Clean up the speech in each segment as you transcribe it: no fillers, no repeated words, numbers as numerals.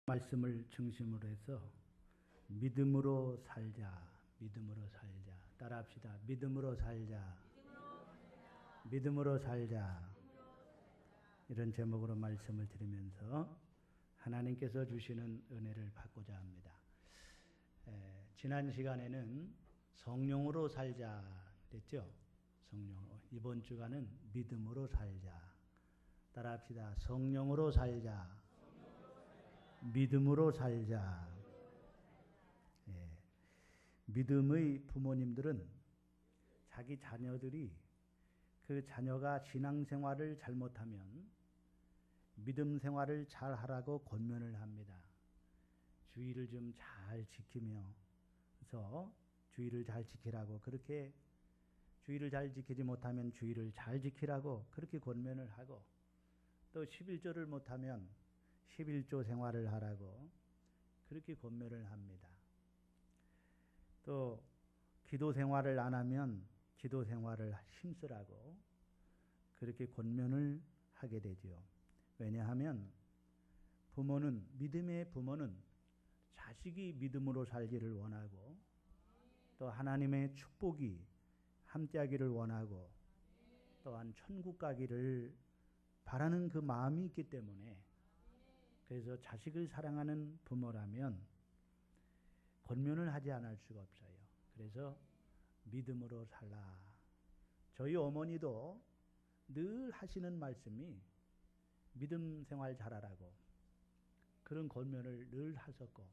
말씀을 중심으로 해서 믿음으로 살자, 믿음으로 살자. 따라합시다. 믿음으로 살자, 믿음으로 살자. 이런 제목으로 말씀을 드리면서 하나님께서 주시는 은혜를 받고자 합니다. 지난 시간에는 성령으로 살자 그랬죠. 성령으로. 이번 주간은 믿음으로 살자. 따라합시다. 성령으로 살자. 믿음으로 살자. 믿음의 부모님들은 자기 자녀들이 그 자녀가 신앙생활을 잘못하면 믿음 생활을 잘 하라고 권면을 합니다. 주의를 좀 잘 지키며, 그래서 주의를 잘 지키라고, 그렇게 주의를 잘 지키지 못하면 주의를 잘 지키라고 그렇게 권면을 하고, 또 11조를 못하면 11조 생활을 하라고 그렇게 권면을 합니다. 또 기도 생활을 안 하면 기도 생활을 힘쓰라고 그렇게 권면을 하게 되지요. 왜냐하면 믿음의 부모는 자식이 믿음으로 살기를 원하고, 또 하나님의 축복이 함께하기를 원하고, 또한 천국 가기를 바라는 그 마음이 있기 때문에, 그래서 자식을 사랑하는 부모라면 권면을 하지 않을 수가 없어요. 그래서 믿음으로 살라. 저희 어머니도 늘 하시는 말씀이 믿음 생활 잘하라고 그런 권면을 늘 하셨고,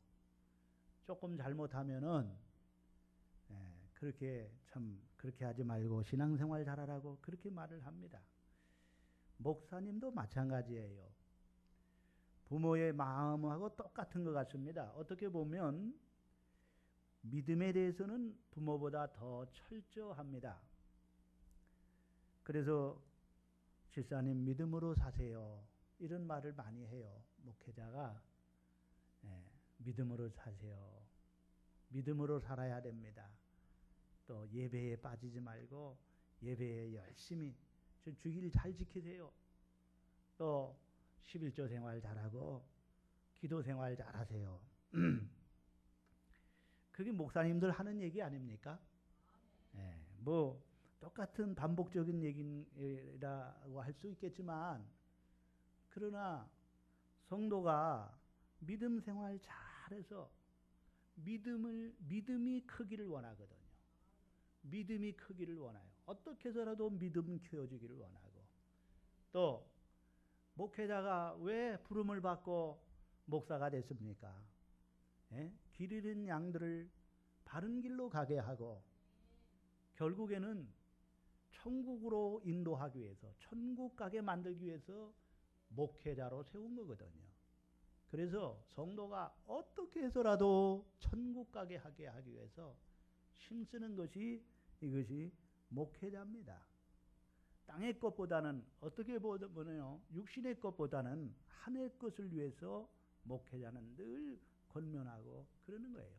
조금 잘못하면은 그렇게 하지 말고 신앙생활 잘하라고 그렇게 말을 합니다. 목사님도 마찬가지예요. 부모의 마음하고 똑같은 것 같습니다. 어떻게 보면 믿음에 대해서는 부모보다 더 철저합니다. 그래서 집사님 믿음으로 사세요, 이런 말을 많이 해요. 목회자가 믿음으로 사세요, 믿음으로 살아야 됩니다. 또 예배에 빠지지 말고 예배에 열심히 주일 잘 지키세요. 또 11조 생활 잘하고 기도 생활 잘하세요. 그게 목사님들 하는 얘기 아닙니까? 뭐 똑같은 반복적인 얘기라고 할 수 있겠지만, 그러나 성도가 믿음 생활 잘해서 믿음이 크기를 원하거든요. 믿음이 크기를 원해요. 어떻게 해서라도 믿음 키워주기를 원하고, 또 목회자가 왜 부름을 받고 목사가 됐습니까? 길 잃은 양들을 바른 길로 가게 하고, 결국에는 천국으로 인도하기 위해서, 천국 가게 만들기 위해서 목회자로 세운 거거든요. 그래서 성도가 어떻게 해서라도 천국 가게 하기 위해서 힘쓰는 것이 이것이 목회자입니다. 땅의 것보다는, 어떻게 보면요, 육신의 것보다는 하늘의 것을 위해서 목회자는 늘 권면하고 그러는 거예요.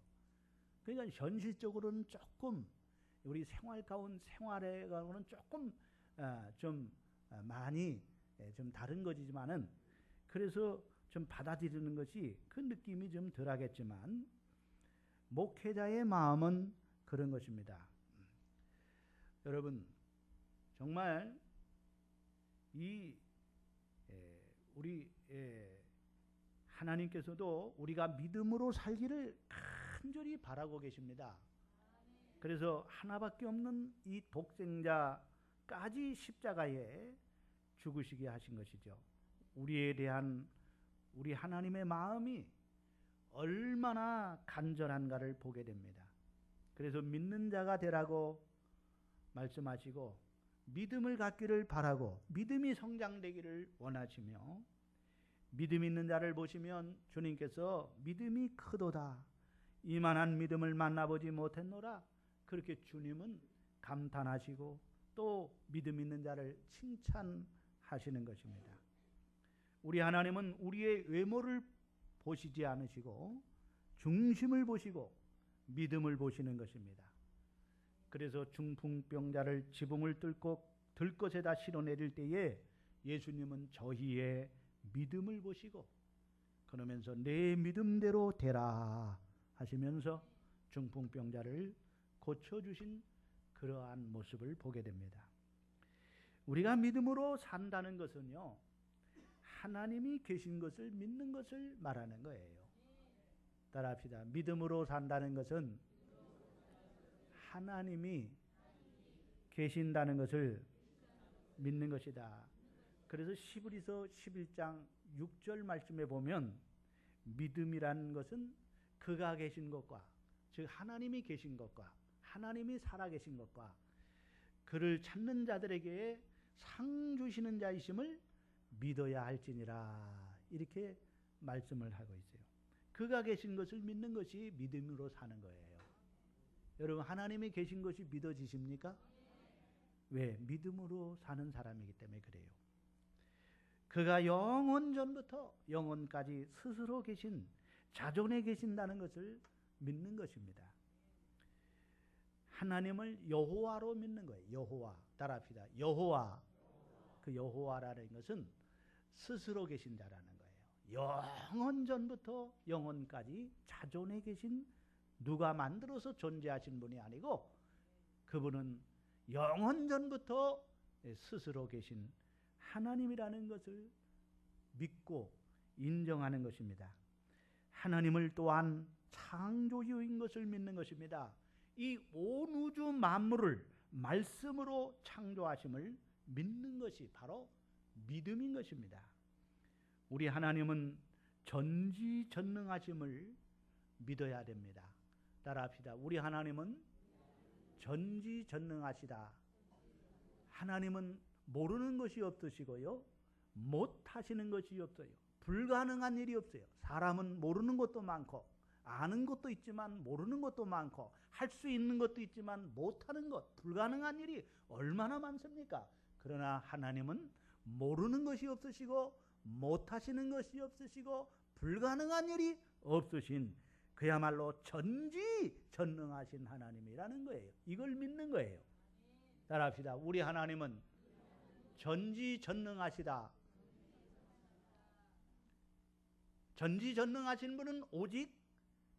그러니까 현실적으로는 조금 우리 생활에 가고는 조금 많이 좀 다른 것이지만은, 그래서 좀 받아들이는 것이 그 느낌이 좀 덜하겠지만, 목회자의 마음은 그런 것입니다. 여러분, 정말 우리 하나님께서도 우리가 믿음으로 살기를 간절히 바라고 계십니다. 그래서 하나밖에 없는 이 독생자까지 십자가에 죽으시게 하신 것이죠. 우리에 대한 우리 하나님의 마음이 얼마나 간절한가를 보게 됩니다. 그래서 믿는 자가 되라고 말씀하시고, 믿음을 갖기를 바라고 믿음이 성장되기를 원하시며, 믿음 있는 자를 보시면 주님께서 믿음이 크도다, 이만한 믿음을 만나보지 못했노라, 그렇게 주님은 감탄하시고 또 믿음 있는 자를 칭찬하시는 것입니다. 우리 하나님은 우리의 외모를 보시지 않으시고 중심을 보시고 믿음을 보시는 것입니다. 그래서 중풍병자를 지붕을 뚫고 들것에다 실어내릴 때에 예수님은 저희의 믿음을 보시고 그러면서 내 믿음대로 되라 하시면서 중풍병자를 고쳐주신 그러한 모습을 보게 됩니다. 우리가 믿음으로 산다는 것은요, 하나님이 계신 것을 믿는 것을 말하는 거예요. 따라합시다. 믿음으로 산다는 것은 하나님이 계신다는 것을 믿는 것이다. 그래서 히브리서 11장 6절 말씀에 보면 믿음이라는 것은 그가 계신 것과, 즉 하나님이 계신 것과 하나님이 살아계신 것과 그를 찾는 자들에게 상 주시는 자이심을 믿어야 할지니라, 이렇게 말씀을 하고 있어요. 그가 계신 것을 믿는 것이 믿음으로 사는 거예요. 여러분, 하나님이 계신 것이 믿어지십니까? 왜? 믿음으로 사는 사람이기 때문에 그래요. 그가 영원 전부터 영원까지 스스로 계신, 자존에 계신다는 것을 믿는 것입니다. 하나님을 여호와로 믿는 거예요. 여호와. 따라합시다. 여호와. 그 여호와라는 것은 스스로 계신 자라는 거예요. 영원 전부터 영원까지 자존에 계신, 누가 만들어서 존재하신 분이 아니고 그분은 영원 전부터 스스로 계신 하나님이라는 것을 믿고 인정하는 것입니다. 하나님을 또한 창조주인 것을 믿는 것입니다. 이 온 우주 만물을 말씀으로 창조하심을 믿는 것이 바로 믿음인 것입니다. 우리 하나님은 전지전능하심을 믿어야 됩니다. 따라합시다. 우리 하나님은 전지전능하시다. 하나님은 모르는 것이 없으시고요, 못하시는 것이 없어요. 불가능한 일이 없어요. 사람은 모르는 것도 많고 아는 것도 있지만 모르는 것도 많고 할 수 있는 것도 있지만 못하는 것, 불가능한 일이 얼마나 많습니까? 그러나 하나님은 모르는 것이 없으시고 못하시는 것이 없으시고 불가능한 일이 없으신, 그야말로 전지전능하신 하나님이라는 거예요. 이걸 믿는 거예요. 따라합시다. 우리 하나님은 전지전능하시다. 전지전능하신 분은 오직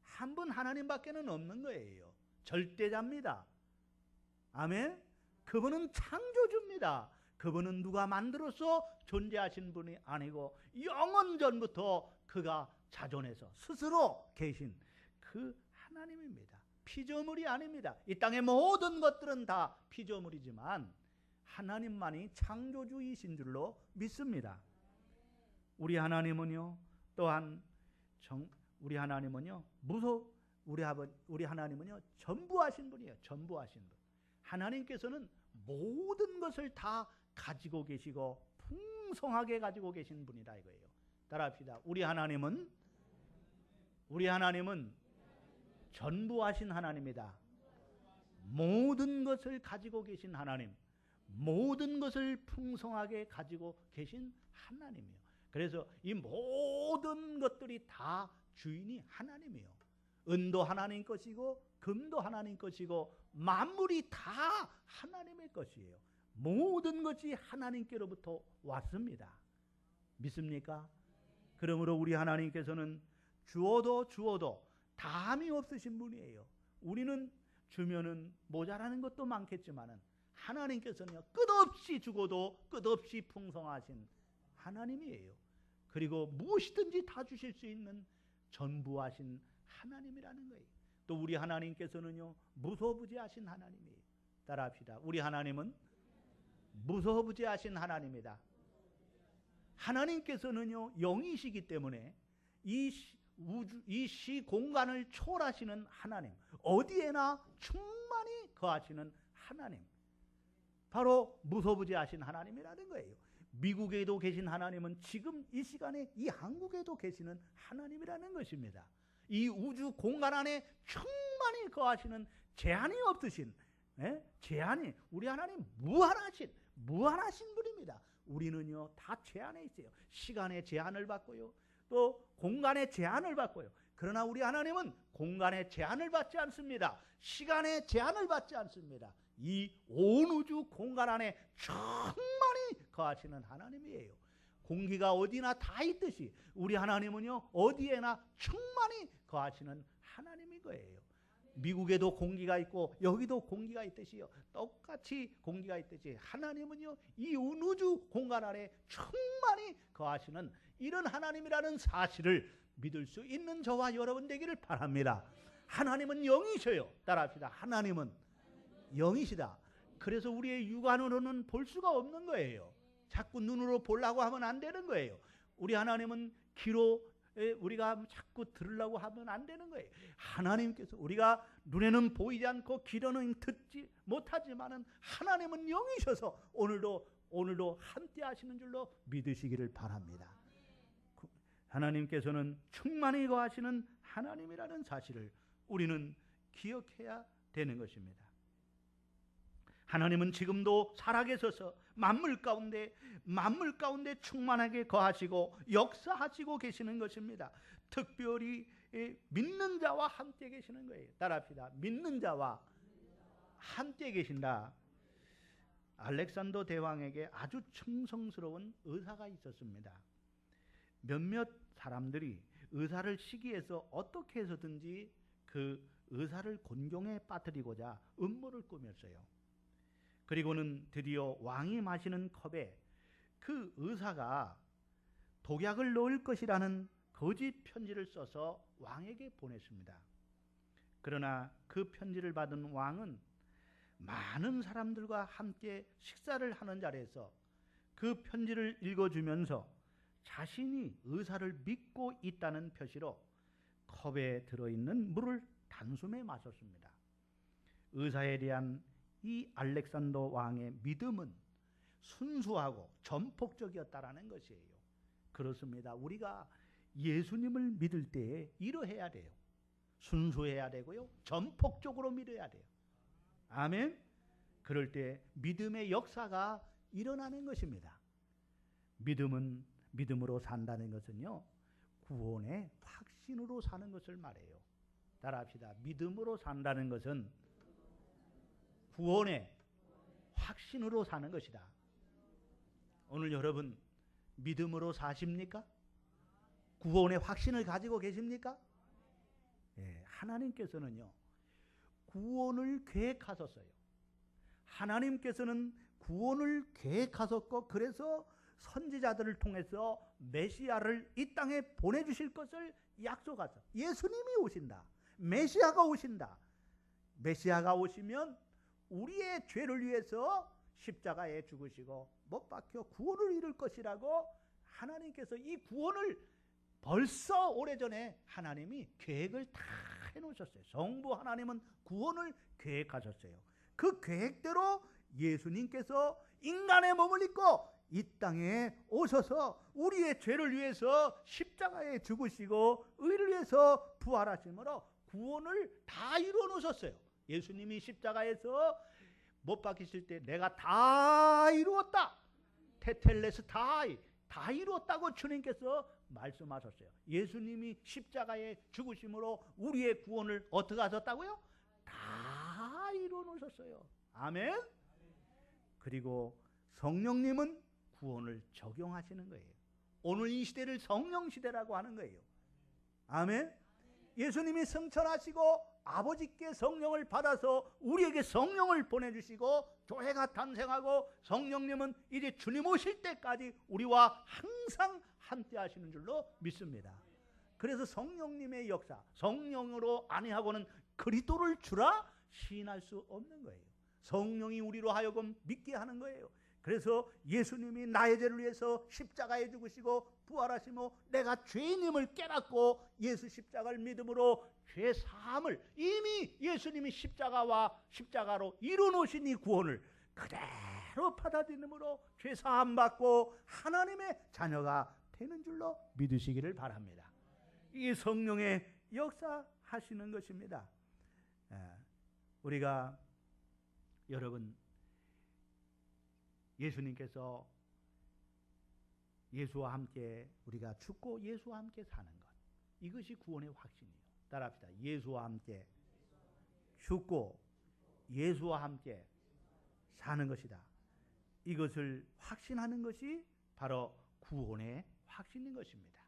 한 분 하나님밖에는 없는 거예요. 절대자입니다. 아멘. 그분은 창조주입니다. 그분은 누가 만들어서 존재하신 분이 아니고 영원 전부터 그가 자존해서 스스로 계신 그 하나님입니다. 피조물이 아닙니다. 이 땅의 모든 것들은 다 피조물이지만 하나님만이 창조주이신 줄로 믿습니다. 우리 하나님은요, 또한 우리 하나님은요, 우리 하나님은요, 전부하신 분이에요. 전부하신 분. 하나님께서는 모든 것을 다 가지고 계시고 풍성하게 가지고 계신 분이다 이거예요. 따라합시다. 우리 하나님은 전부하신 하나님이다. 모든 것을 가지고 계신 하나님, 모든 것을 풍성하게 가지고 계신 하나님이에요. 그래서 이 모든 것들이 다 주인이 하나님이에요. 은도 하나님 것이고 금도 하나님 것이고 만물이 다 하나님의 것이에요. 모든 것이 하나님께로부터 왔습니다. 믿습니까? 그러므로 우리 하나님께서는 주어도 담이 없으신 분이에요. 우리는 주면은 모자라는 것도 많겠지만은 하나님께서는요, 끝없이 주고도 끝없이 풍성하신 하나님이에요. 그리고 무엇이든지 다 주실 수 있는 전부하신 하나님이라는 거예요. 또 우리 하나님께서는요, 무소부재하신 하나님이에요. 따라합시다. 우리 하나님은 무소부재하신 하나님이다. 하나님께서는요, 영이시기 때문에 이 공간을 초월하시는 하나님, 어디에나 충만히 거하시는 하나님, 바로 무소부재하신 하나님이라는 거예요. 미국에도 계신 하나님은 지금 이 시간에 이 한국에도 계시는 하나님이라는 것입니다. 이 우주 공간 안에 충만히 거하시는 제한이 없으신, 제한이, 우리 하나님 무한하신 분입니다. 우리는요, 다 제한에 있어요. 시간의 제한을 받고요, 또 공간의 제한을 받고요. 그러나 우리 하나님은 공간의 제한을 받지 않습니다. 시간의 제한을 받지 않습니다. 이 온 우주 공간 안에 충만히 거하시는 하나님이에요. 공기가 어디나 다 있듯이 우리 하나님은요 어디에나 충만히 거하시는 하나님인 거예요. 미국에도 공기가 있고 여기도 공기가 있듯이요 똑같이 공기가 있듯이 하나님은요 이 우주 공간 안에 충만히 거하시는 이런 하나님이라는 사실을 믿을 수 있는 저와 여러분 되기를 바랍니다. 하나님은 영이셔요. 따라합시다. 하나님은 영이시다. 그래서 우리의 육안으로는 볼 수가 없는 거예요. 자꾸 눈으로 보려고 하면 안 되는 거예요. 우리 하나님은 귀로 우리가 자꾸 들으려고 하면 안 되는 거예요. 하나님께서 우리가 눈에는 보이지 않고 귀로는 듣지 못하지만은 하나님은 영이셔서 오늘도 함께 하시는 줄로 믿으시기를 바랍니다. 하나님께서는 충만히 거하시는 하나님이라는 사실을 우리는 기억해야 되는 것입니다. 하나님은 지금도 살아계셔서 만물 가운데 충만하게 거하시고 역사하시고 계시는 것입니다. 특별히 믿는 자와 함께 계시는 거예요. 따라합시다. 믿는 자와 함께 계신다. 알렉산더 대왕에게 아주 충성스러운 의사가 있었습니다. 몇몇 사람들이 의사를 시기해서 어떻게 해서든지 그 의사를 곤경에 빠뜨리고자 음모를 꾸몄어요. 그리고는 드디어 왕이 마시는 컵에 그 의사가 독약을 넣을 것이라는 거짓 편지를 써서 왕에게 보냈습니다. 그러나 그 편지를 받은 왕은 많은 사람들과 함께 식사를 하는 자리에서 그 편지를 읽어주면서 자신이 의사를 믿고 있다는 표시로 컵에 들어있는 물을 단숨에 마셨습니다. 의사에 대한 이 알렉산더 왕의 믿음은 순수하고 전폭적이었다라는 것이에요. 그렇습니다. 우리가 예수님을 믿을 때에 이러해야 돼요. 순수해야 되고요. 전폭적으로 믿어야 돼요. 아멘. 그럴 때 믿음의 역사가 일어나는 것입니다. 믿음으로 산다는 것은요. 구원의 확신으로 사는 것을 말해요. 따라합시다. 믿음으로 산다는 것은 구원의 확신으로 사는 것이다. 오늘 여러분 믿음으로 사십니까? 구원의 확신을 가지고 계십니까? 예, 하나님께서는요 구원을 계획하셨어요. 하나님께서는 구원을 계획하셨고 그래서 선지자들을 통해서 메시아를 이 땅에 보내주실 것을 약속하셨어요. 예수님이 오신다. 메시아가 오신다. 메시아가 오시면 우리의 죄를 위해서 십자가에 죽으시고 못 박혀 구원을 이룰 것이라고 하나님께서 이 구원을 벌써 오래전에 하나님이 계획을 다 해놓으셨어요. 성부 하나님은 구원을 계획하셨어요. 그 계획대로 예수님께서 인간의 몸을 입고 이 땅에 오셔서 우리의 죄를 위해서 십자가에 죽으시고 의를 위해서 부활하심으로 구원을 다 이루어 놓으셨어요. 예수님이 십자가에서 못 박히실 때 내가 다 이루었다. 테텔레스타이 다 이루었다고 주님께서 말씀하셨어요. 예수님이 십자가에 죽으심으로 우리의 구원을 어떻게 하셨다고요? 다 이루어 놓으셨어요. 아멘. 그리고 성령님은 구원을 적용하시는 거예요. 오늘 이 시대를 성령 시대라고 하는 거예요. 아멘. 예수님이 승천하시고 아버지께 성령을 받아서 우리에게 성령을 보내주시고 교회가 탄생하고 성령님은 이제 주님 오실 때까지 우리와 항상 함께 하시는 줄로 믿습니다. 그래서 성령님의 역사, 성령으로 아니하고는 그리스도를 주라 시인할 수 없는 거예요. 성령이 우리로 하여금 믿게 하는 거예요. 그래서 예수님이 나의 죄를 위해서 십자가에 죽으시고 부활하시며 내가 죄인임을 깨닫고 예수 십자가를 믿음으로 죄 사함을 이미 예수님이 십자가로 이루어놓으신 이 구원을 그대로 받아들임으로 죄 사함 받고 하나님의 자녀가 되는 줄로 믿으시기를 바랍니다. 이 성령의 역사하시는 것입니다. 우리가 여러분 예수님께서 예수와 함께 우리가 죽고 예수와 함께 사는 것, 이것이 구원의 확신이에요. 따라합시다. 예수와 함께 죽고 예수와 함께 사는 것이다. 이것을 확신하는 것이 바로 구원의 확신인 것입니다.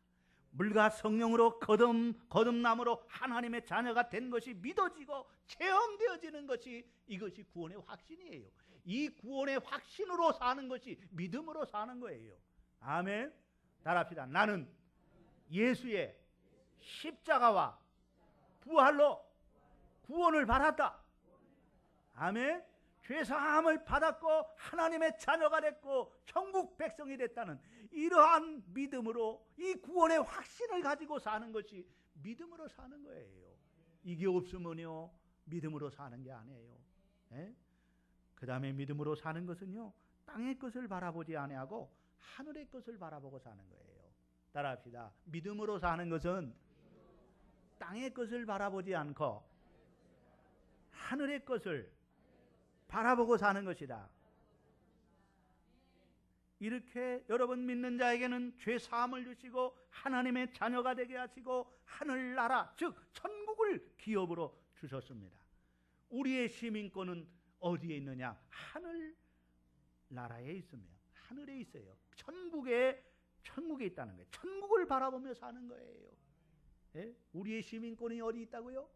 물과 성령으로 거듭남으로 하나님의 자녀가 된 것이 믿어지고 체험되어지는 것이, 이것이 구원의 확신이에요. 이 구원의 확신으로 사는 것이 믿음으로 사는 거예요. 아멘. 따라합시다. 나는 예수의 십자가와 부활로 구원을 받았다. 아멘. 죄사함을 받았고 하나님의 자녀가 됐고 천국 백성이 됐다는 이러한 믿음으로 이 구원의 확신을 가지고 사는 것이 믿음으로 사는 거예요. 이게 없으면요 믿음으로 사는 게 아니에요. 그 다음에 믿음으로 사는 것은요 땅의 것을 바라보지 아니하고 하늘의 것을 바라보고 사는 거예요. 따라합시다. 믿음으로 사는 것은 땅의 것을 바라보지 않고 하늘의 것을 바라보고 사는 것이다. 이렇게 여러분 믿는 자에게는 죄 사함을 주시고 하나님의 자녀가 되게 하시고 하늘나라 즉 천국을 기업으로 주셨습니다. 우리의 시민권은 어디에 있느냐? 하늘나라에 있으며 하늘에 있어요. 천국에 있다는 거예요. 천국을 바라보며 사는 거예요. 예? 우리의 시민권이 어디 있다고요?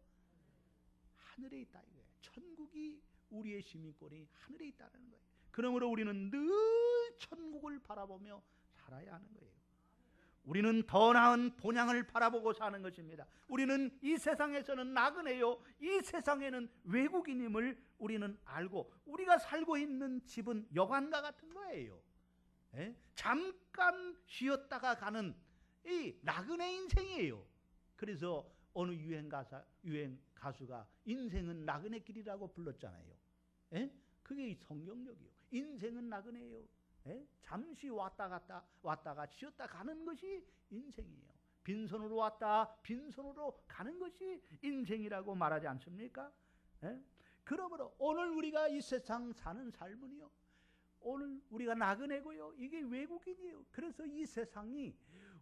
하늘에 있다 이거예요. 천국이 우리의 시민권이 하늘에 있다는 거예요. 그러므로 우리는 늘 천국을 바라보며 살아야 하는 거예요. 우리는 더 나은 본향을 바라보고 사는 것입니다. 우리는 이 세상에서는 나그네요, 이 세상에는 외국인임을 우리는 알고 우리가 살고 있는 집은 여관과 같은 거예요. 예? 잠깐 쉬었다가 가는 이 나그네 인생이에요. 그래서 어느 유행 가수가 인생은 나그네 길이라고 불렀잖아요. 예? 그게 성경력이요. 인생은 나그네예요. 예? 잠시 왔다가 쉬었다 가는 것이 인생이에요. 빈손으로 왔다 빈손으로 가는 것이 인생이라고 말하지 않습니까? 예? 그러므로 오늘 우리가 이 세상 사는 삶은요, 오늘 우리가 나그네고요, 이게 외국인이에요. 그래서 이 세상이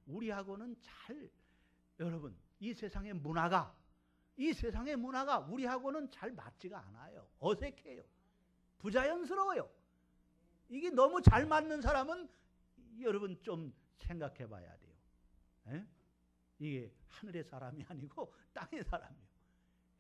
우리하고는 여러분 이 세상의 문화가 우리하고는 잘 맞지가 않아요. 어색해요. 부자연스러워요. 이게 너무 잘 맞는 사람은 여러분 좀 생각해 봐야 돼요. 에? 이게 하늘의 사람이 아니고 땅의 사람이에요.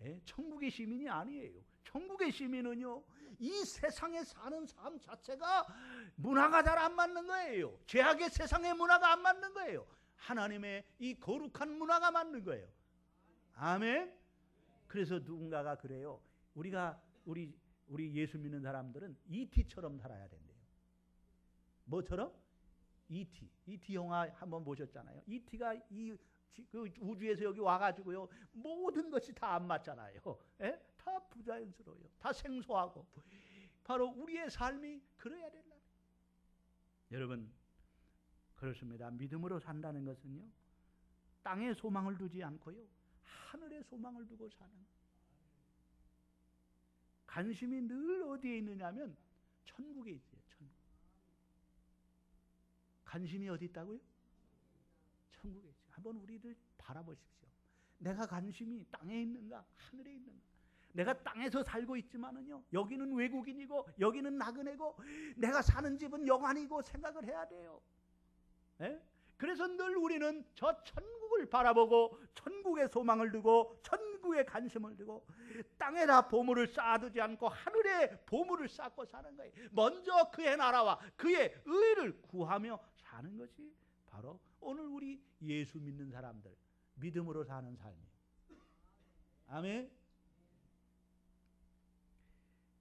에? 천국의 시민이 아니에요. 천국의 시민은요, 이 세상에 사는 삶 자체가 문화가 잘 안 맞는 거예요. 죄악의 세상의 문화가 안 맞는 거예요. 하나님의 이 거룩한 문화가 맞는 거예요. 아멘. 그래서 누군가가 그래요. 우리 예수 믿는 사람들은 E.T.처럼 살아야 된대요. 뭐처럼? E.T. 영화 한번 보셨잖아요. E.T.가 그 우주에서 여기 와가지고요, 모든 것이 다 안 맞잖아요. 에? 다 부자연스러워요. 다 생소하고. 바로 우리의 삶이 그래야 된다. 여러분, 그렇습니다. 믿음으로 산다는 것은요, 땅에 소망을 두지 않고요, 하늘에 소망을 두고 사는. 관심이 늘 어디에 있느냐면 천국에 있어요. 천국. 관심이 어디 있다고요? 천국에 있어요. 한번 우리들 바라보십시오. 내가 관심이 땅에 있는가 하늘에 있는가. 내가 땅에서 살고 있지만은요, 여기는 외국인이고 여기는 나그네고 내가 사는 집은 영안이고 생각을 해야 돼요. 에? 그래서 늘 우리는 저 천국을 바라보고 천국에 소망을 두고 천국에 관심을 두고 땅에다 보물을 쌓아두지 않고 하늘에 보물을 쌓고 사는 거예요. 먼저 그의 나라와 그의 의를 구하며 사는 것이 바로 오늘 우리 예수 믿는 사람들 믿음으로 사는 삶이에요. 아멘.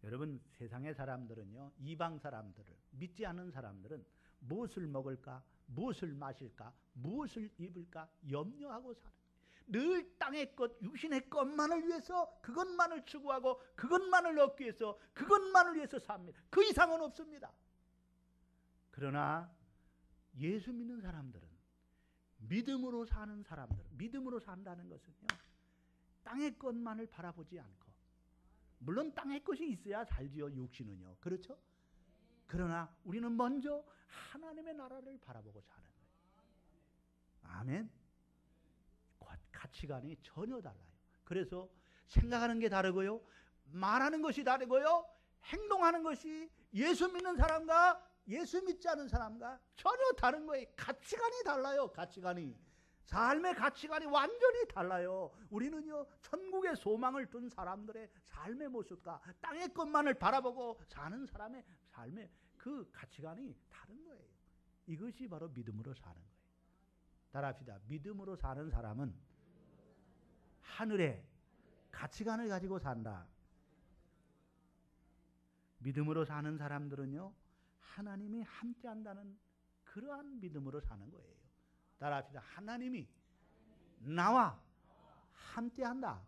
여러분, 세상의 사람들은요, 이방 사람들을 믿지 않는 사람들은 무엇을 먹을까, 무엇을 마실까, 무엇을 입을까 염려하고 사는 거예요. 늘 땅의 것, 육신의 것만을 위해서 그것만을 추구하고 그것만을 얻기 위해서 그것만을 위해서 삽니다. 그 이상은 없습니다. 그러나 예수 믿는 사람들은 믿음으로 사는 사람들, 믿음으로 산다는 것은요, 땅의 것만을 바라보지 않고, 물론 땅의 것이 있어야 살지요, 육신은요. 그렇죠? 그러나 우리는 먼저 하나님의 나라를 바라보고 사는 거예요. 아멘. 가치관이 전혀 달라요. 그래서 생각하는 게 다르고요, 말하는 것이 다르고요, 행동하는 것이 예수 믿는 사람과 예수 믿지 않은 사람과 전혀 다른 거예요. 가치관이 달라요. 가치관이. 삶의 가치관이 완전히 달라요. 우리는요, 천국의 소망을 둔 사람들의 삶의 모습과 땅의 것만을 바라보고 사는 사람의 삶의 그 가치관이 다른 거예요. 이것이 바로 믿음으로 사는 거예요. 따라합시다. 믿음으로 사는 사람은 하늘의 가치관을 가지고 산다. 믿음으로 사는 사람들은요, 하나님이 함께한다는 그러한 믿음으로 사는 거예요. 따라합시다. 하나님이 나와 함께한다.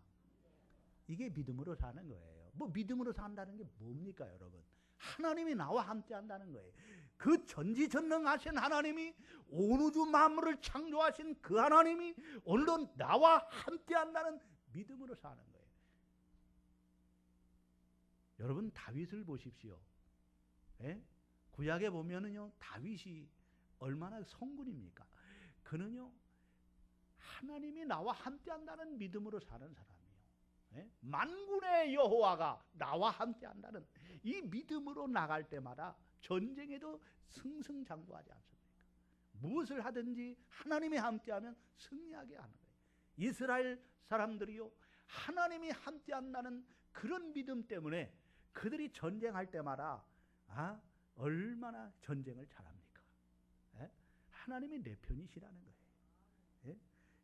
이게 믿음으로 사는 거예요. 뭐 믿음으로 산다는 게 뭡니까, 여러분? 하나님이 나와 함께한다는 거예요. 그 전지전능하신 하나님이 온 우주 만물을 창조하신 그 하나님이 오늘도 나와 함께한다는 믿음으로 사는 거예요. 여러분, 다윗을 보십시오. 예? 구약에 보면은요, 다윗이 얼마나 성군입니까? 그는요, 하나님이 나와 함께한다는 믿음으로 사는 사람이에요. 예? 만군의 여호와가 나와 함께한다는 이 믿음으로 나갈 때마다 전쟁에도 승승장구하지 않습니까? 무엇을 하든지 하나님이 함께하면 승리하게 하는 거예요. 이스라엘 사람들이요, 하나님이 함께한다는 그런 믿음 때문에 그들이 전쟁할 때마다 얼마나 전쟁을 잘합니까? 예? 하나님이 내 편이시라는 거예요. 예?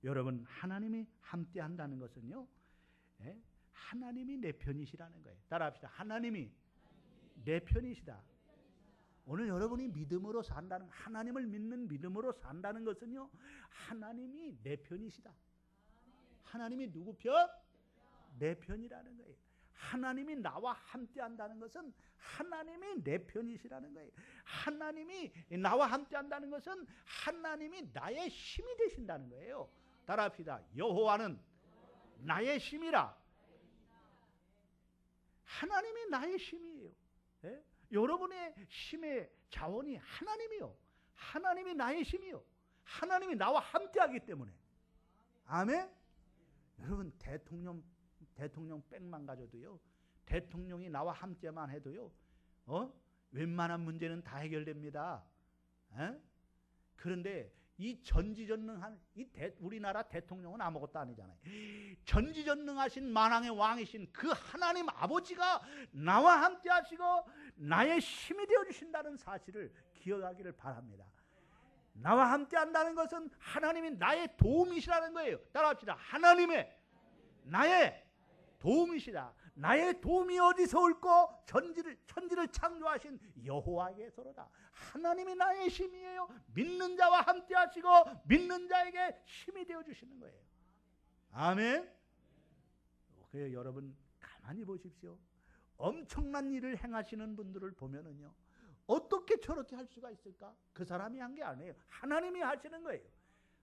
여러분, 하나님이 함께한다는 것은요, 예? 하나님이 내 편이시라는 거예요. 따라합시다. 하나님이 내 편이시다. 오늘 여러분이 믿음으로 산다는, 하나님을 믿는 믿음으로 산다는 것은요, 하나님이 내 편이시다. 하나님이 누구 편? 내 편이라는 거예요. 하나님이 나와 함께 한다는 것은 하나님이 내 편이시라는 거예요. 하나님이 나와 함께 한다는 것은 하나님이 나의 힘이 되신다는 거예요. 따라합시다. 여호와는 나의 힘이라. 하나님이 나의 힘이에요. 예? 여러분의 힘의 자원이 하나님이요. 하나님이 나의 힘이요. 하나님이 나와 함께 하기 때문에. 아멘? 여러분, 대통령 백만 가져도요, 대통령이 나와 함께만 해도요, 웬만한 문제는 다 해결됩니다. 에? 그런데 이 전지전능한 우리나라 대통령은 아무것도 아니잖아요. 전지전능하신 만왕의 왕이신 그 하나님 아버지가 나와 함께 하시고 나의 힘이 되어주신다는 사실을 기억하기를 바랍니다. 나와 함께 한다는 것은 하나님이 나의 도움이시라는 거예요. 따라합시다. 하나님의 나의 도움이시다. 나의 도움이 어디서 올꼬? 천지를 창조하신 여호와에게서로다. 하나님이 나의 힘이에요. 믿는 자와 함께 하시고 믿는 자에게 힘이 되어주시는 거예요. 아멘. 그래서 여러분 가만히 보십시오. 엄청난 일을 행하시는 분들을 보면은요, 어떻게 저렇게 할 수가 있을까? 그 사람이 한 게 아니에요. 하나님이 하시는 거예요.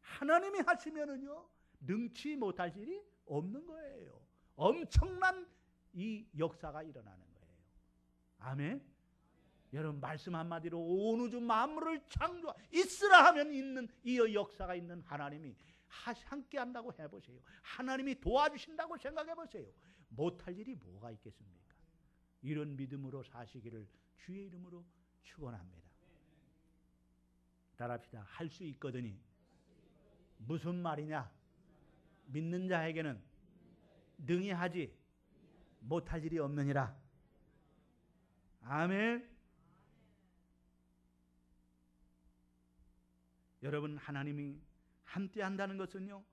하나님이 하시면은요, 능치 못할 일이 없는 거예요. 엄청난 이 역사가 일어나는 거예요. 아멘. 여러분, 말씀 한마디로 온 우주 만물을 창조 있으라 하면 있는 이 역사가 있는 하나님이 함께 한다고 해보세요. 하나님이 도와주신다고 생각해보세요. 못할 일이 뭐가 있겠습니까? 이런 믿음으로 사시기를 주의 이름으로 축원합니다. 따라합시다. 할 수 있거든요. 무슨 말이냐? 믿는 자에게는 능히 하지 못할 일이 없느니라. 아멘. 여러분, 하나님이 함께 한다는 것은요,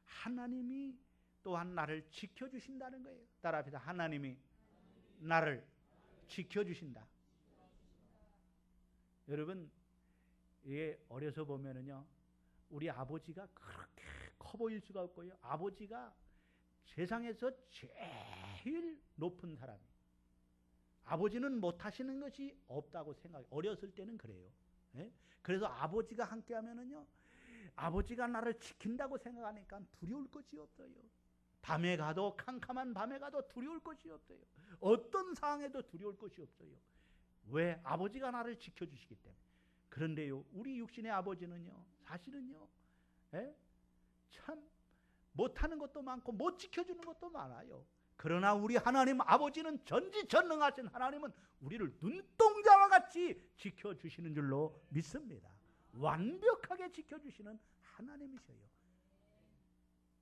하나님이 또한 나를 지켜주신다는 거예요. 따라합시다. 하나님이 나를 지켜주신다. 여러분, 이게 어려서 보면은요, 우리 아버지가 그렇게 커 보일 수가 없고요. 아버지가 세상에서 제일 높은 사람이에요. 아버지는 못하시는 것이 없다고 생각해요. 어렸을 때는 그래요. 예? 그래서 아버지가 함께 하면은요, 아버지가 나를 지킨다고 생각하니까 두려울 것이 없어요. 밤에 가도, 캄캄한 밤에 가도 두려울 것이 없어요. 어떤 상황에도 두려울 것이 없어요. 왜? 아버지가 나를 지켜주시기 때문에. 그런데요, 우리 육신의 아버지는요, 사실은요, 참 못하는 것도 많고 못 지켜주는 것도 많아요. 그러나 우리 하나님 아버지는 전지전능하신 하나님은 우리를 눈동자와 같이 지켜주시는 줄로 믿습니다. 완벽하게 지켜주시는 하나님이셔요.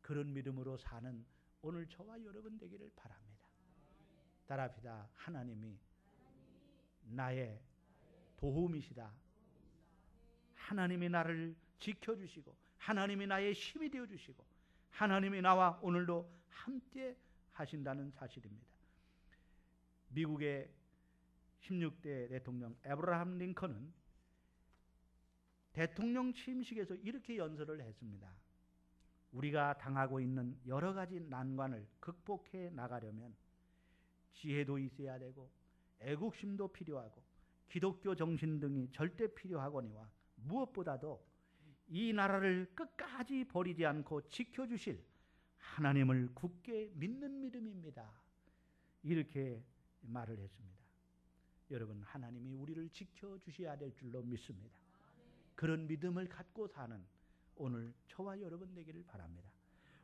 그런 믿음으로 사는 오늘 저와 여러분 되기를 바랍니다. 따라합시다. 하나님이 나의 도움이시다. 하나님이 나를 지켜주시고 하나님이 나의 힘이 되어주시고 하나님이 나와 오늘도 함께 하신다는 사실입니다. 미국의 16대 대통령 에브라함 링컨은 대통령 취임식에서 이렇게 연설을 했습니다. 우리가 당하고 있는 여러 가지 난관을 극복해 나가려면 지혜도 있어야 되고 애국심도 필요하고 기독교 정신 등이 절대 필요하거니와 무엇보다도 이 나라를 끝까지 버리지 않고 지켜주실 하나님을 굳게 믿는 믿음입니다. 이렇게 말을 했습니다. 여러분, 하나님이 우리를 지켜주셔야 될 줄로 믿습니다. 그런 믿음을 갖고 사는 오늘 저와 여러분 되기를 바랍니다.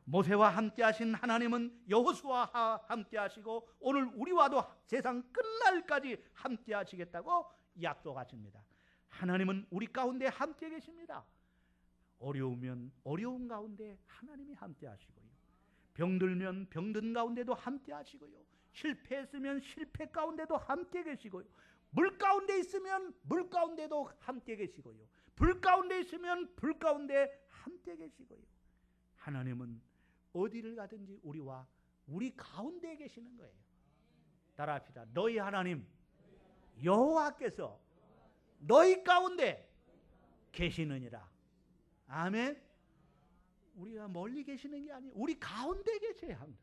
모세와 함께 하신 하나님은 여호수아와 함께 하시고 오늘 우리와도 세상 끝날까지 함께 하시겠다고 약속하십니다. 하나님은 우리 가운데 함께 계십니다. 어려우면 어려운 가운데 하나님이 함께 하시고요. 병들면 병든 가운데도 함께 하시고요. 실패했으면 실패 가운데도 함께 계시고요. 물 가운데 있으면 물 가운데도 함께 계시고요. 불 가운데 있으면 불 가운데 함께 계시고요. 하나님은 어디를 가든지 우리와 우리 가운데 계시는 거예요. 따라합시다. 너희 하나님 여호와께서 너희 가운데 계시느니라. 아멘. 우리가 멀리 계시는 게 아니에요. 우리 가운데 계세요. 항상.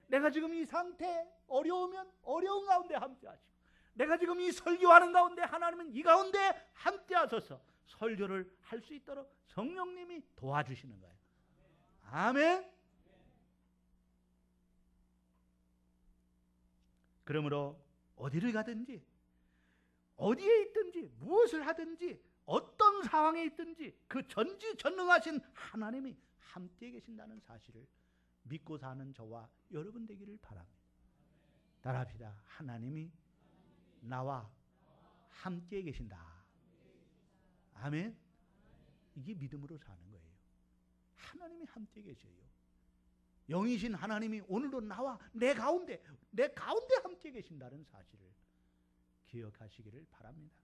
내가 지금 이 상태 어려우면 어려운 가운데 함께 하시고 내가 지금 이 설교하는 가운데 하나님은 이 가운데 함께 하셔서 설교를 할 수 있도록 성령님이 도와주시는 거예요. 아멘. 그러므로 어디를 가든지 어디에 있든지 무엇을 하든지 어떤 상황에 있든지 그 전지전능하신 하나님이 함께 계신다는 사실을 믿고 사는 저와 여러분 되기를 바랍니다. 따라합시다. 하나님이 나와 함께 계신다. 아멘. 이게 믿음으로 사는 거예요. 하나님이 함께 계셔요. 영이신 하나님이 오늘도 나와 내 가운데 함께 계신다는 사실을 기억하시기를 바랍니다.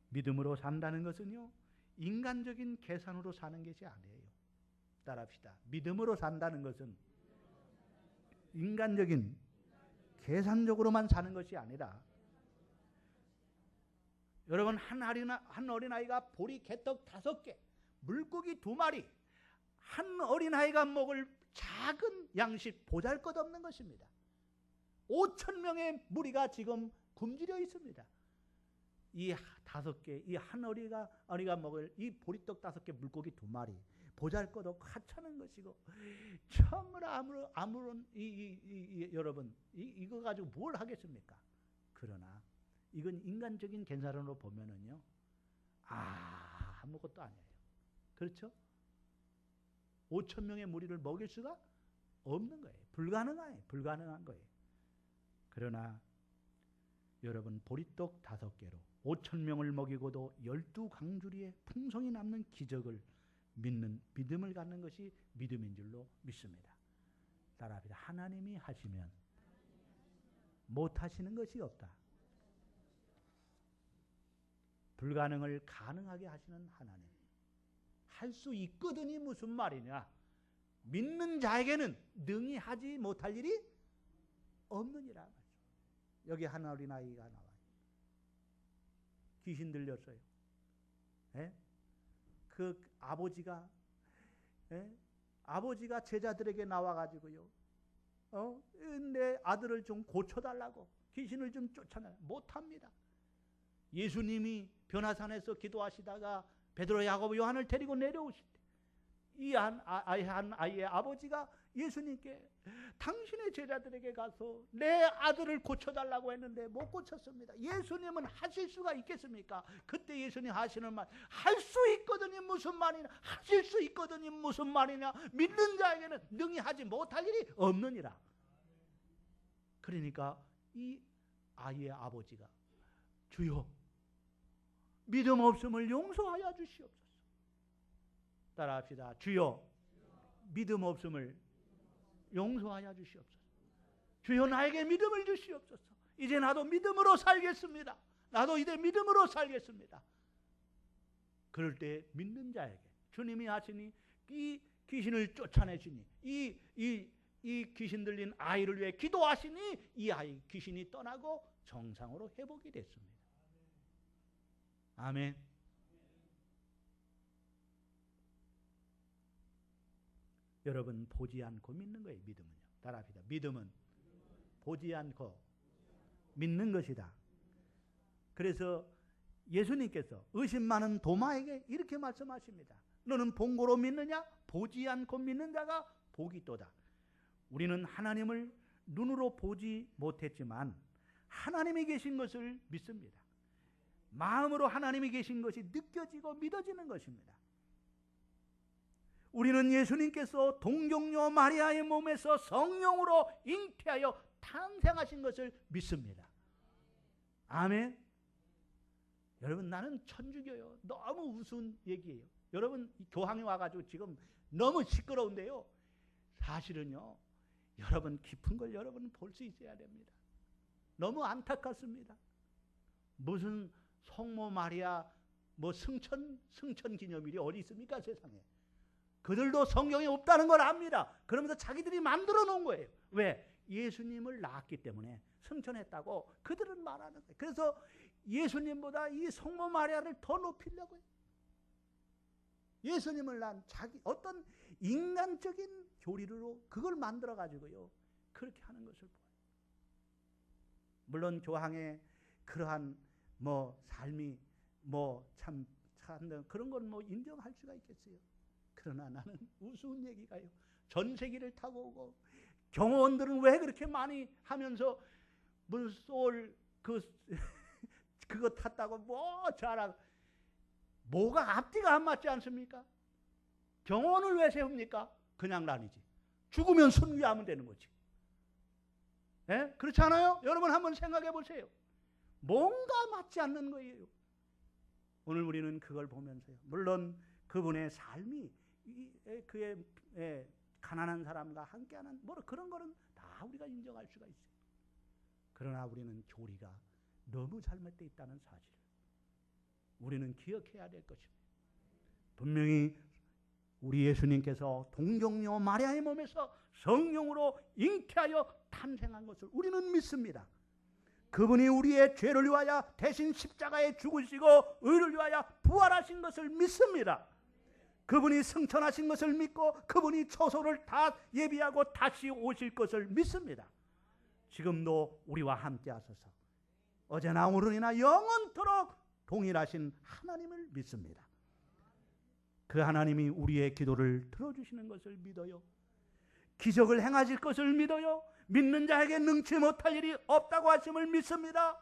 믿음으로 산다는 것은요, 인간적인 계산으로 사는 것이 아니에요. 따라합시다. 믿음으로 산다는 것은 인간적인 계산적으로만 사는 것이 아니라, 여러분, 한 어린아이가 보리 개떡 5개, 물고기 2마리, 한 어린아이가 먹을 작은 양식 보잘것없는 것입니다. 5,000명의 무리가 지금 굶주려 있습니다. 이 5개, 이 한 어린아이가 먹을 이 보리떡 5개, 물고기 2마리, 보잘것없고 하찮은 것이고, 참으로 아무런 여러분 이거 가지고 뭘 하겠습니까? 그러나 이건 인간적인 계산으로 보면은요, 아무것도 아니에요. 그렇죠? 5,000명의 무리를 먹일 수가 없는 거예요. 불가능한 거예요. 그러나 여러분, 보리떡 5개로 5,000명을 먹이고도 12강주리의 풍성이 남는 기적을 믿는 믿음을 갖는 것이 믿음인 줄로 믿습니다. 따라합니다. 하나님이 하시면 못하시는 것이 없다. 불가능을 가능하게 하시는 하나님. 할 수 있거든이 무슨 말이냐? 믿는 자에게는 능히 하지 못할 일이 없느니라. 여기 한 어린아이가 나와요. 귀신 들렸어요. 예? 그 아버지가 제자들에게 나와가지고요, 내 아들을 좀 고쳐달라고, 귀신을 좀 쫓아내요. 못합니다. 예수님이 변화산에서 기도하시다가 베드로, 야고보, 요한을 데리고 내려오실 때 이 한 아이의 아버지가 예수님께 당신의 제자들에게 가서 내 아들을 고쳐달라고 했는데 못 고쳤습니다. 예수님은 하실 수가 있겠습니까? 그때 예수님 하시는 말, 할 수 있거든요 무슨 말이냐, 하실 수 있거든요 무슨 말이냐, 믿는 자에게는 능히 하지 못할 일이 없느니라. 그러니까 이 아이의 아버지가 주여 믿음 없음을 용서하여 주시옵소서. 따라합시다. 주여 믿음 없음을 용서하여 주시옵소서. 주여 나에게 믿음을 주시옵소서. 이제 나도 믿음으로 살겠습니다. 나도 이제 믿음으로 살겠습니다. 그럴 때 믿는 자에게 주님이 하시니 이 귀신을 쫓아내시니 이 귀신 들린 아이를 위해 기도하시니 이 아이 귀신이 떠나고 정상으로 회복이 됐습니다. 아멘. 여러분 보지 않고 믿는 거예요. 믿음은요. 따라합시다. 믿음은 보지 않고 믿는 것이다. 그래서 예수님께서 의심 많은 도마에게 이렇게 말씀하십니다. 너는 본고로 믿느냐? 보지 않고 믿는 자가 복이 있도다. 우리는 하나님을 눈으로 보지 못했지만 하나님이 계신 것을 믿습니다. 마음으로 하나님이 계신 것이 느껴지고 믿어지는 것입니다. 우리는 예수님께서 동정녀 마리아의 몸에서 성령으로 잉태하여 탄생하신 것을 믿습니다. 아멘. 여러분 나는 천주교요. 너무 우스운 얘기예요. 여러분 교황이 와가지고 지금 너무 시끄러운데요. 사실은요. 여러분 깊은 걸 여러분은 볼 수 있어야 됩니다. 너무 안타깝습니다. 무슨 성모 마리아 뭐 승천 기념일이 어디 있습니까 세상에. 그들도 성경에 없다는 걸 압니다. 그러면서 자기들이 만들어 놓은 거예요. 왜? 예수님을 낳았기 때문에 승천했다고 그들은 말하는 거예요. 그래서 예수님보다 이 성모 마리아를 더 높이려고 해요. 예수님을 낳은 자기 어떤 인간적인 교리로 그걸 만들어 가지고요. 그렇게 하는 것을 보여요. 물론 교황의 그러한 뭐 삶이 뭐 참 그런 건 뭐 인정할 수가 있겠어요. 그러나 나는 우스운 얘기가요. 전세기를 타고 오고 경호원들은 왜 그렇게 많이 하면서 무슨 소울 그거 탔다고 뭐 자랑 뭐가 앞뒤가 안 맞지 않습니까? 경호원을 왜 세웁니까? 그냥 다니지. 죽으면 순위하면 되는 거지. 예? 그렇지 않아요? 여러분 한번 생각해 보세요. 뭔가 맞지 않는 거예요. 오늘 우리는 그걸 보면서요. 물론 그분의 삶이 그의 가난한 사람과 함께하는 뭐 그런 거는 다 우리가 인정할 수가 있어요. 그러나 우리는 교리가 너무 잘못되어 있다는 사실을 우리는 기억해야 될 것입니다. 분명히 우리 예수님께서 동정녀 마리아의 몸에서 성령으로 잉태하여 탄생한 것을 우리는 믿습니다. 그분이 우리의 죄를 위하여 대신 십자가에 죽으시고 의를 위하여 부활하신 것을 믿습니다. 그분이 승천하신 것을 믿고 그분이 초소를 다 예비하고 다시 오실 것을 믿습니다. 지금도 우리와 함께 하소서. 어제나 오늘이나 영원토록 동일하신 하나님을 믿습니다. 그 하나님이 우리의 기도를 들어주시는 것을 믿어요. 기적을 행하실 것을 믿어요. 믿는 자에게 능치 못할 일이 없다고 하심을 믿습니다.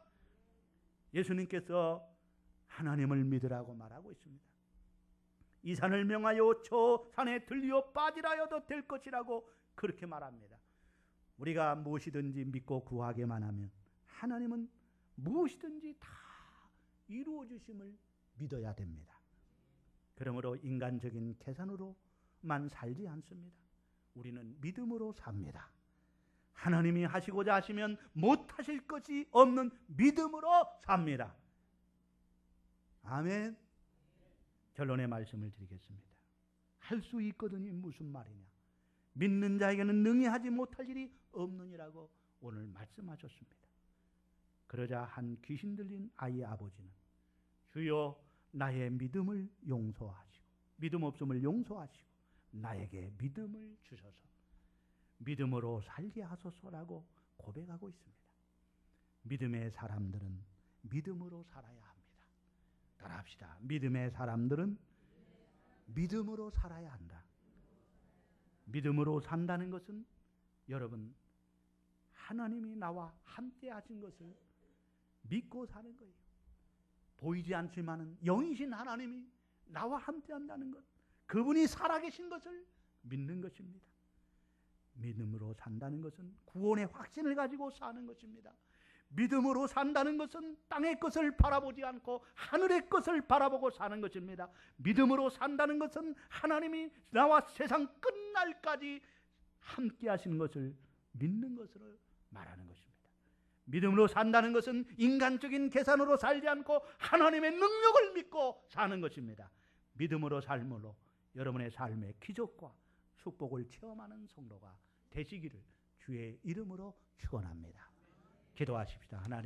예수님께서 하나님을 믿으라고 말하고 있습니다. 이 산을 명하여 저 산에 들리어 빠지라 해도 될 것이라고 그렇게 말합니다. 우리가 무엇이든지 믿고 구하기만 하면 하나님은 무엇이든지 다 이루어 주심을 믿어야 됩니다. 그러므로 인간적인 계산으로만 살지 않습니다. 우리는 믿음으로 삽니다. 하나님이 하시고자 하시면 못하실 것이 없는 믿음으로 삽니다. 아멘. 결론의 말씀을 드리겠습니다. 할 수 있거든이 무슨 말이냐. 믿는 자에게는 능히 하지 못할 일이 없느니라고 오늘 말씀하셨습니다. 그러자 한 귀신 들린 아이의 아버지는 주여 나의 믿음을 용서하시고 믿음 없음을 용서하시고 나에게 믿음을 주셔서 믿음으로 살게 하소서라고 고백하고 있습니다. 믿음의 사람들은 믿음으로 살아야 합니다. 따라합시다. 믿음의 사람들은 믿음으로 살아야 한다. 믿음으로 산다는 것은 여러분 하나님이 나와 함께 하신 것을 믿고 사는 거예요. 보이지 않지만은 영이신 하나님이 나와 함께 한다는 것, 그분이 살아계신 것을 믿는 것입니다. 믿음으로 산다는 것은 구원의 확신을 가지고 사는 것입니다. 믿음으로 산다는 것은 땅의 것을 바라보지 않고 하늘의 것을 바라보고 사는 것입니다. 믿음으로 산다는 것은 하나님이 나와 세상 끝날까지 함께 하시는 것을 믿는 것을 말하는 것입니다. 믿음으로 산다는 것은 인간적인 계산으로 살지 않고 하나님의 능력을 믿고 사는 것입니다. 믿음으로 삶으로 여러분의 삶의 기적과 축복을 체험하는 성도가 되시기를 주의 이름으로 축원합니다. 기도하십시다. 하나님.